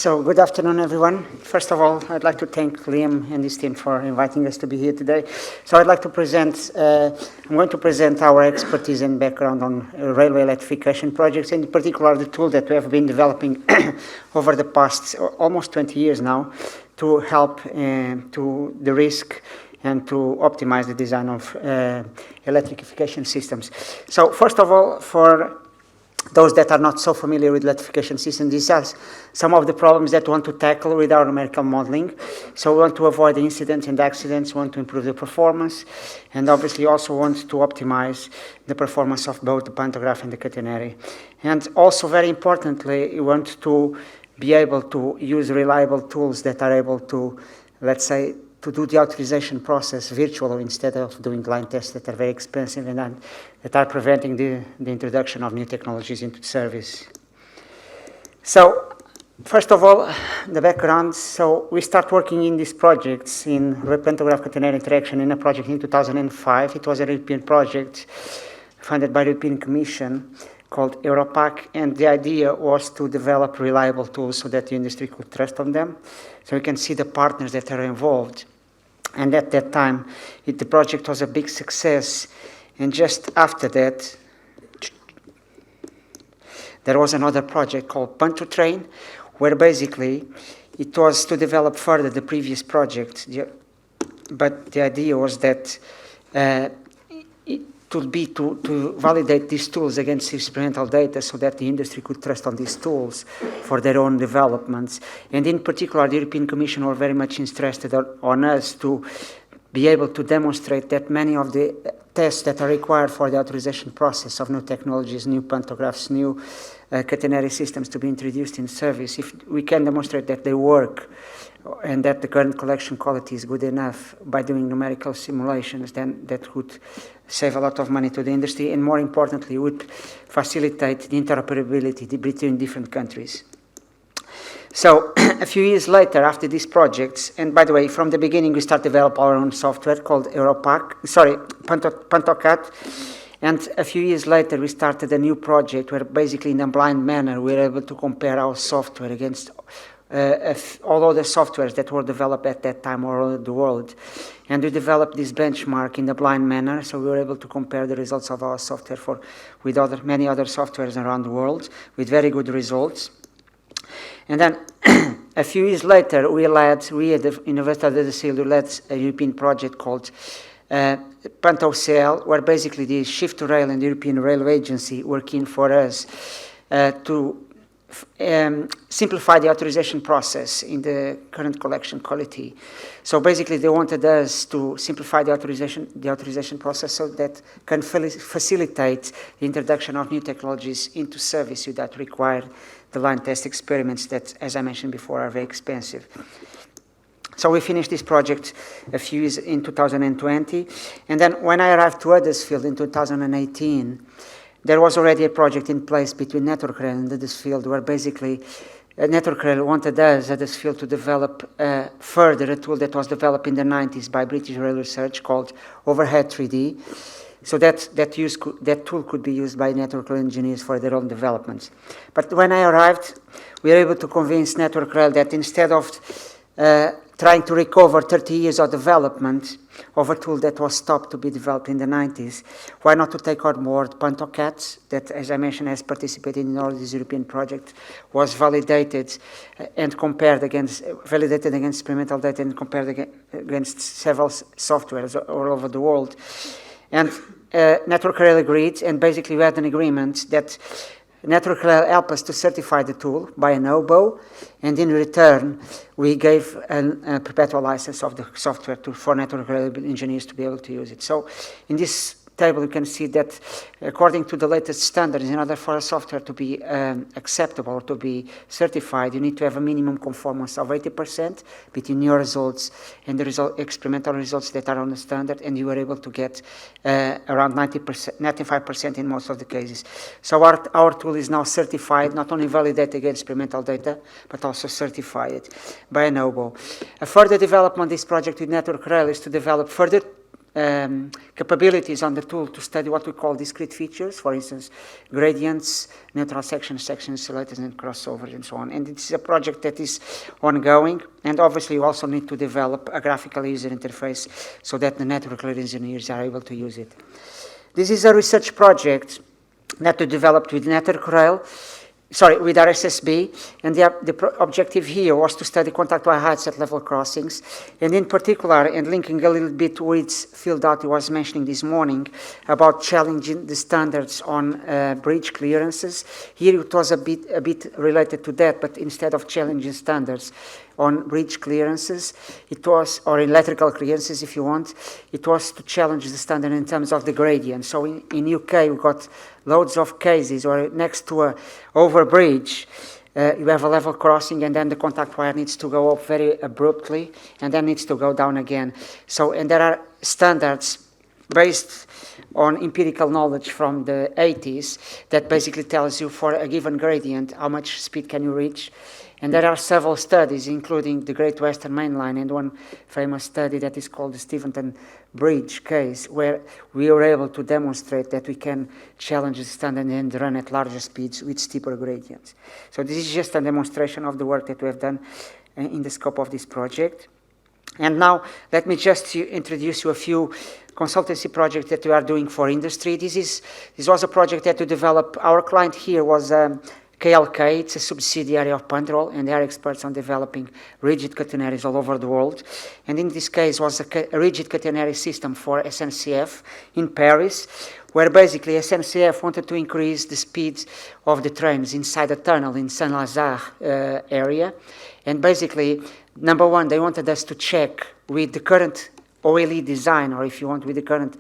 So good afternoon, everyone. First of all, I'd like to thank Liam and his team for inviting us to be here today. So I'd like to present, I'm going to present our expertise and background on railway electrification projects, and in particular the tool that we have been developing over the past almost 20 years now to help to the risk and to optimize the design of electrification systems. So first of all, for those that are not so familiar with electrification systems, these are some of the problems that we want to tackle with our numerical modeling. So we want to avoid the incidents and accidents, we want to improve the performance, and obviously also want to optimize the performance of both the pantograph and the catenary. And also, very importantly, we want to be able to use reliable tools that are able to, let's say, to do the authorization process virtually instead of doing line tests that are very expensive and that are preventing the introduction of new technologies into service. So, first of all, the background. So we start working in these projects in pantograph catenary interaction in a project in 2005. It was a European project funded by the European Commission called Aeropark, and the idea was to develop reliable tools so that the industry could trust on them. So you can see the partners that are involved. And at that time, the project was a big success. And just after that, there was another project called Pantotrain, where basically it was to develop further the previous project. But the idea was that it would be to validate these tools against experimental data so that the industry could trust on these tools for their own developments. And in particular, the European Commission were very much interested on us to be able to demonstrate that many of the tests that are required for the authorization process of new technologies, new pantographs, new catenary systems to be introduced in service, if we can demonstrate that they work and that the current collection quality is good enough by doing numerical simulations, then that would save a lot of money to the industry, and more importantly, would facilitate the interoperability between different countries. So a few years later, after these projects, and by the way, from the beginning, we started developing our own software called PantoCAT, and a few years later, we started a new project where basically in a blind manner, we were able to compare our software against all other softwares that were developed at that time all over the world. And we developed this benchmark in a blind manner, so we were able to compare the results of our software with many other softwares around the world with very good results. And then a few years later, we at the University of the led a European project called PantoCL, where basically the Shift to Rail and the European Railway Agency were keen for us to simplify the authorization process in the current collection quality. So basically, they wanted us to simplify the authorization process so that can facilitate the introduction of new technologies into service without require the line test experiments that, as I mentioned before, are very expensive. So we finished this project a few years in 2020, and then when I arrived to Huddersfield in 2018, there was already a project in place between Network Rail and Huddersfield where basically Network Rail wanted us, Huddersfield, to develop further a tool that was developed in the 90s by British Rail Research called Overhead 3D. So that tool could be used by Network Rail engineers for their own developments. But when I arrived, we were able to convince Network Rail that instead of trying to recover 30 years of development of a tool that was stopped to be developed in the 90s, why not to take on board PantoCAT, that, as I mentioned, has participated in all these European projects, was validated and validated against experimental data and compared against several softwares all over the world. And Network Rail agreed, and basically we had an agreement that Network Rail helped us to certify the tool by an oboe, and in return, we gave a perpetual license of the software for Network Rail engineers to be able to use it. So in this table, you can see that according to the latest standards, in order for a software to be acceptable or to be certified, you need to have a minimum conformance of 80% between your results and the experimental results that are on the standard, and you were able to get around 95% in most of the cases. So our tool is now certified, not only validated against experimental data, but also certified by an oboe. A further development of this project with Network Rail is to develop further capabilities on the tool to study what we call discrete features, for instance, gradients, neutral sections, section isolators, and crossovers, and so on. And it's a project that is ongoing, and obviously you also need to develop a graphical user interface so that the network engineers are able to use it. This is a research project that we developed with Network Rail, with RSSB, and the objective here was to study contact wire heights at level crossings, and in particular, and linking a little bit to its field out he was mentioning this morning about challenging the standards on bridge clearances. Here it was a bit related to that, but instead of challenging standards on bridge clearances, it was, or electrical clearances if you want, it was to challenge the standard in terms of the gradient. So in UK we got loads of cases where next to a over bridge you have a level crossing and then the contact wire needs to go up very abruptly and then needs to go down again. So, and there are standards based on empirical knowledge from the 80s that basically tells you for a given gradient how much speed can you reach. And there are several studies, including the Great Western Main Line and one famous study that is called the Steventon Bridge case, where we were able to demonstrate that we can challenge the standard and run at larger speeds with steeper gradients. So this is just a demonstration of the work that we have done in the scope of this project. And now let me just introduce you a few consultancy projects that we are doing for industry. This was a project that we developed. Our client here was KLK, it's a subsidiary of Pandrol, and they are experts on developing rigid catenaries all over the world. And in this case was a rigid catenary system for SNCF in Paris, where basically SNCF wanted to increase the speed of the trains inside the tunnel in Saint-Lazare area. And basically, number one, they wanted us to check with the current OLE design, or if you want, with the current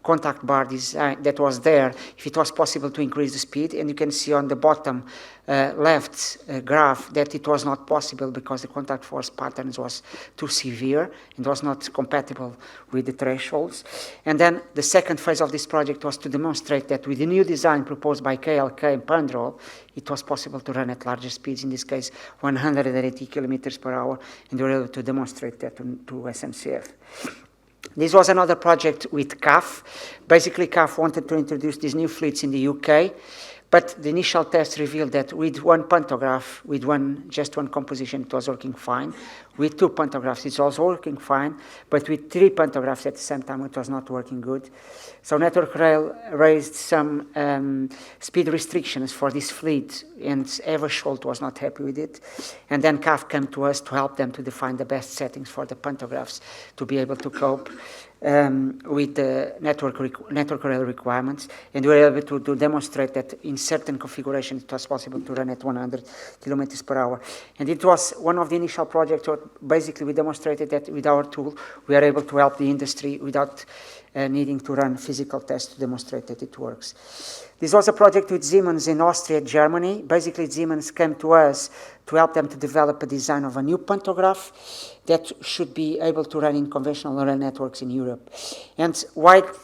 contact bar design that was there, if it was possible to increase the speed. And you can see on the bottom left graph that it was not possible because the contact force patterns was too severe and was not compatible with the thresholds. And then the second phase of this project was to demonstrate that with the new design proposed by KLK and Pandrol, it was possible to run at larger speeds, in this case 180 kilometers per hour, and we were able to demonstrate that to SNCF. This was another project with CAF. Basically, CAF wanted to introduce these new fleets in the UK, but the initial test revealed that with one pantograph, with just one composition, it was working fine. With two pantographs, it was working fine, but with three pantographs at the same time, it was not working good. So Network Rail raised some speed restrictions for this fleet, and Eversholt was not happy with it. And then CAF came to us to help them to define the best settings for the pantographs to be able to cope with the Network Rail requirements, and we were able to demonstrate that in certain configurations it was possible to run at 100 kilometers per hour. And it was one of the initial projects where basically we demonstrated that with our tool we are able to help the industry without needing to run physical tests to demonstrate that it works. This was a project with Siemens in Austria, Germany. Basically, Siemens came to us to help them to develop a design of a new pantograph that should be able to run in conventional rail networks in Europe. And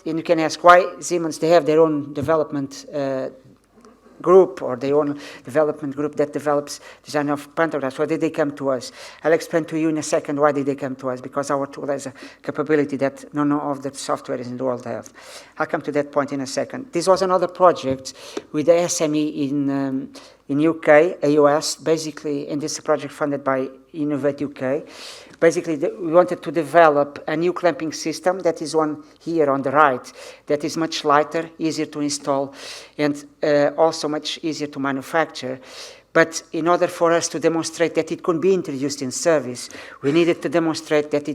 you can ask why Siemens, they have their own development group, or their own development group that develops design of pantographs. Why did they come to us? I'll explain to you in a second why did they come to us, because our tool has a capability that none of the softwares in the world have. I'll come to that point in a second. This was another project with the SME in UK, AOS, basically, and this is a project funded by Innovate UK. Basically, we wanted to develop a new clamping system, that is one here on the right, that is much lighter, easier to install, and also much easier to manufacture. But in order for us to demonstrate that it could be introduced in service, we needed to demonstrate that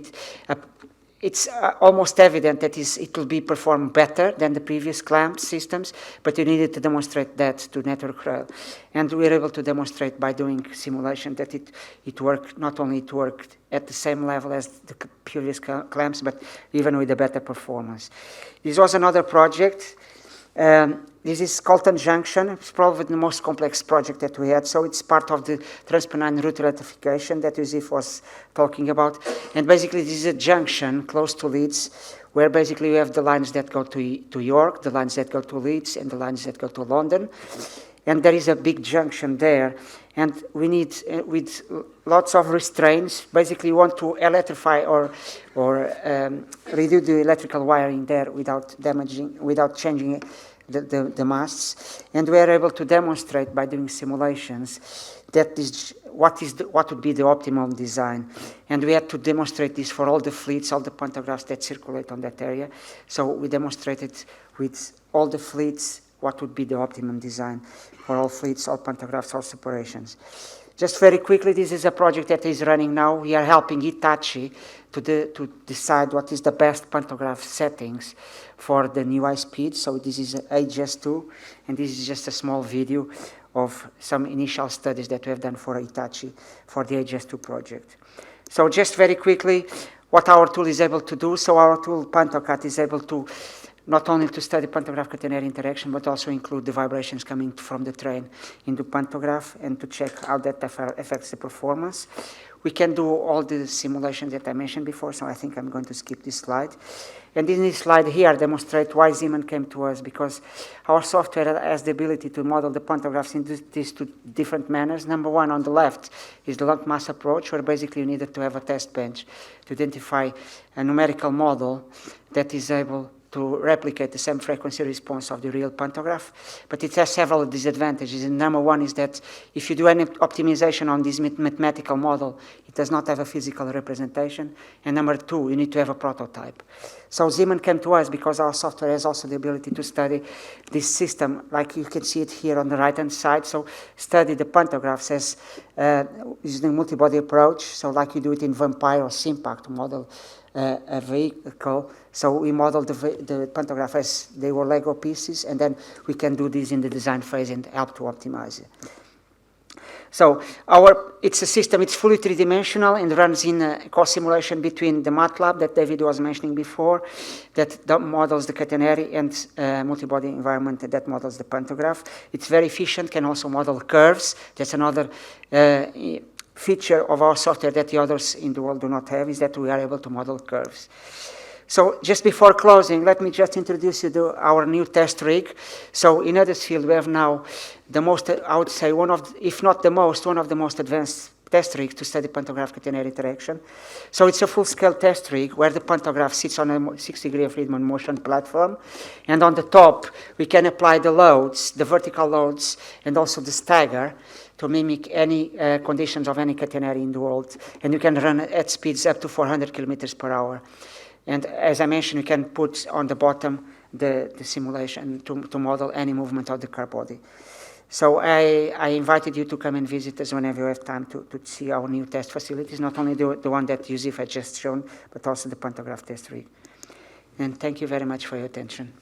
it's almost evident that it will be performed better than the previous clamp systems, but you needed to demonstrate that to Network Rail. And we were able to demonstrate by doing simulation that it worked, not only it worked at the same level as the previous clamps, but even with a better performance. This was another project. This is Colton Junction. It's probably the most complex project that we had. So it's part of the Transpennine route electrification that Yusuf was talking about. And basically, this is a junction close to Leeds, where basically you have the lines that go to York, the lines that go to Leeds, and the lines that go to London. and there is a big junction there. And we need, with lots of restraints, basically want to electrify or redo the electrical wiring there without changing the masts. And we are able to demonstrate by doing simulations that what would be the optimum design. And we had to demonstrate this for all the fleets, all the pantographs that circulate on that area. So we demonstrated with all the fleets what would be the optimum design for all fleets, all pantographs, all separations. Just very quickly, this is a project that is running now. We are helping Hitachi to decide what is the best pantograph settings for the new high speed. So this is HS2, and this is just a small video of some initial studies that we have done for Hitachi for the HS2 project. So just very quickly, what our tool is able to do. So our tool, PantoCat, is able to not only to study pantograph catenary interaction, but also include the vibrations coming from the train into pantograph and to check how that affects the performance. We can do all the simulations that I mentioned before, so I think I'm going to skip this slide. And in this slide here, I demonstrate why Siemens came to us, because our software has the ability to model the pantographs in these two different manners. Number one, on the left, is the lump mass approach, where basically you needed to have a test bench to identify a numerical model that is able to replicate the same frequency response of the real pantograph, but it has several disadvantages. And number one is that if you do any optimization on this mathematical model, it does not have a physical representation. And number two, you need to have a prototype. So Siemens came to us because our software has also the ability to study this system, like you can see it here on the right-hand side. So study the pantographs as using multibody approach, so like you do it in Vampire or Simpact to model a vehicle. So we modeled the pantograph as they were Lego pieces, and then we can do this in the design phase and help to optimize it. So it's a system, it's fully three-dimensional and runs in a co-simulation between the MATLAB that David was mentioning before, that models the catenary, and multibody environment that models the pantograph. It's very efficient, can also model curves. That's another feature of our software that the others in the world do not have, is that we are able to model curves. So just before closing, let me just introduce you to our new test rig. So in Huddersfield, we have now the most, I would say, one of the most advanced test rigs to study pantograph catenary interaction. So it's a full-scale test rig where the pantograph sits on a 6-degree of freedom motion platform. And on the top, we can apply the loads, the vertical loads, and also the stagger to mimic any conditions of any catenary in the world. And you can run at speeds up to 400 kilometers per hour. And as I mentioned, you can put on the bottom the simulation to model any movement of the car body. So I invited you to come and visit us whenever you have time to see our new test facilities, not only the one that Yusuf had just shown, but also the pantograph test rig. And thank you very much for your attention.